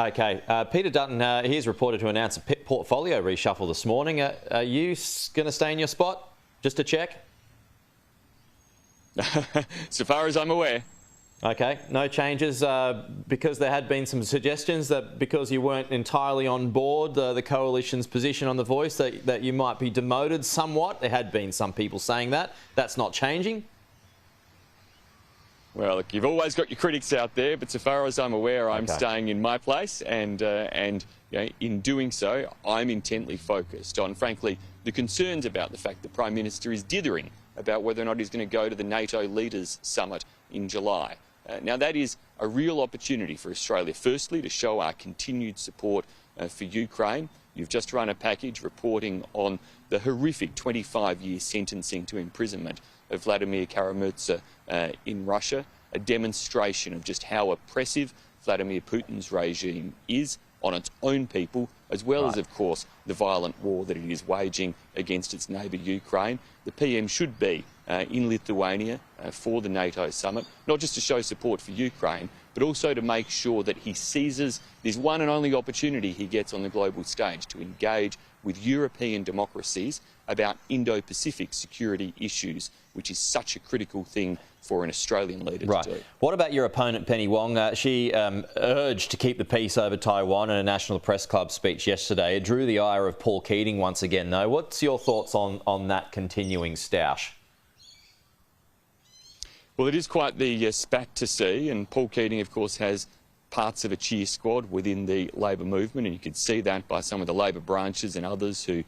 Okay. Peter Dutton, he's reported to announce a portfolio reshuffle this morning. Are you going to stay in your spot, just to check? So far as I'm aware. Okay, no changes because there had been some suggestions that because you weren't entirely on board the coalition's position on the Voice that you might be demoted somewhat. There had been some people saying that. That's not changing. Well, look, you've always got your critics out there, but so far as I'm aware, I'm staying in my place, and you know, in doing so, I'm intently focused on, frankly, the concerns about the fact the Prime Minister is dithering about whether or not he's going to go to the NATO Leaders Summit in July. Now, that is a real opportunity for Australia, firstly, to show our continued support for Ukraine. You've just run a package reporting on the horrific 25-year sentencing to imprisonment of Vladimir Kara-Murza in Russia, a demonstration of just how oppressive Vladimir Putin's regime is on its own people, as well as, of course, the violent war that it is waging against its neighbour Ukraine. The PM should be in Lithuania for the NATO summit, not just to show support for Ukraine, but also to make sure that he seizes this one and only opportunity he gets on the global stage to engage with European democracies about Indo-Pacific security issues, which is such a critical thing for an Australian leader to do. What about your opponent, Penny Wong? She urged to keep the peace over Taiwan in a National Press Club speech yesterday. It drew the ire of Paul Keating once again, though. What's your thoughts on that continuing stoush? Well, it is quite the spat to see, and Paul Keating, of course, has parts of a cheer squad within the Labor movement, and you could see that by some of the Labor branches and others who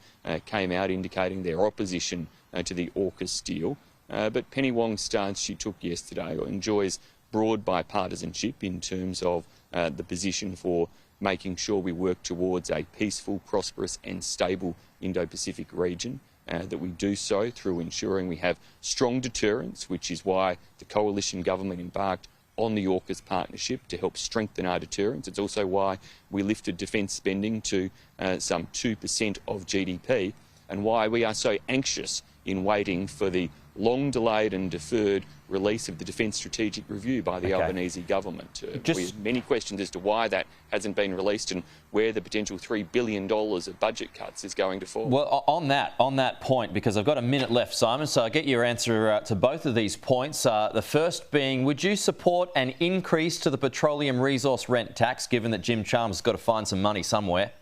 came out indicating their opposition to the AUKUS deal. But Penny Wong's stance she took yesterday enjoys broad bipartisanship in terms of the position for making sure we work towards a peaceful, prosperous and stable Indo-Pacific region. That we do so through ensuring we have strong deterrence, which is why the coalition government embarked on the AUKUS partnership to help strengthen our deterrence. It's also why we lifted defence spending to some 2% of GDP, and why we are so anxious in waiting for the long-delayed and deferred release of the Defence Strategic Review by the Albanese government. We have many questions as to why that hasn't been released and where the potential $3 billion of budget cuts is going to fall. Well, on that point, because I've got a minute left, Simon, so I'll get your answer to both of these points. The first being, would you support an increase to the petroleum resource rent tax, given that Jim Chalmers has got to find some money somewhere?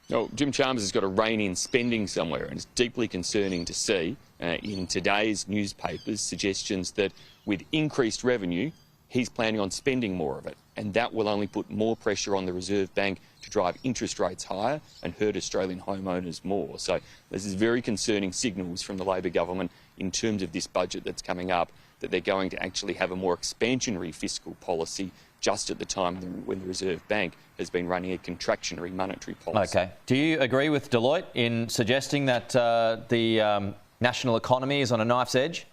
No, Jim Chalmers has got to rein in spending somewhere, and it's deeply concerning to see in today's newspapers suggestions that with increased revenue, he's planning on spending more of it, and that will only put more pressure on the Reserve Bank to drive interest rates higher and hurt Australian homeowners more. So this is very concerning signals from the Labor government in terms of this budget that's coming up, that they're going to actually have a more expansionary fiscal policy just at the time when the Reserve Bank has been running a contractionary monetary policy. Okay. Do you agree with Deloitte in suggesting that the national economy is on a knife's edge?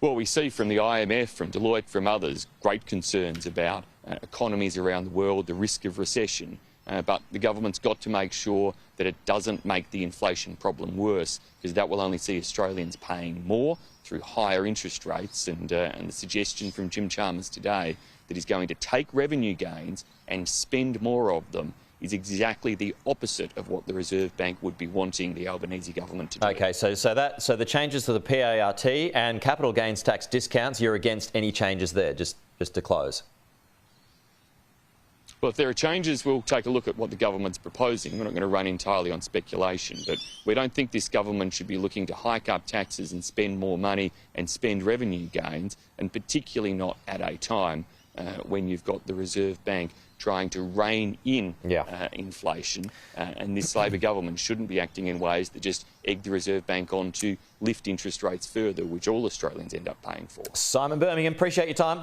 Well, we see from the IMF, from Deloitte, from others, great concerns about economies around the world, the risk of recession. But the government's got to make sure that it doesn't make the inflation problem worse, because that will only see Australians paying more through higher interest rates. And the suggestion from Jim Chalmers today that he's going to take revenue gains and spend more of them is exactly the opposite of what the Reserve Bank would be wanting the Albanese government to do. Okay, so the changes to the PART and capital gains tax discounts, you're against any changes there, just to close? Well, if there are changes, we'll take a look at what the government's proposing. We're not going to run entirely on speculation, but we don't think this government should be looking to hike up taxes and spend more money and spend revenue gains, and particularly not at a time when you've got the Reserve Bank trying to rein in inflation. And this Labor government shouldn't be acting in ways that just egg the Reserve Bank on to lift interest rates further, which all Australians end up paying for. Simon Birmingham, appreciate your time.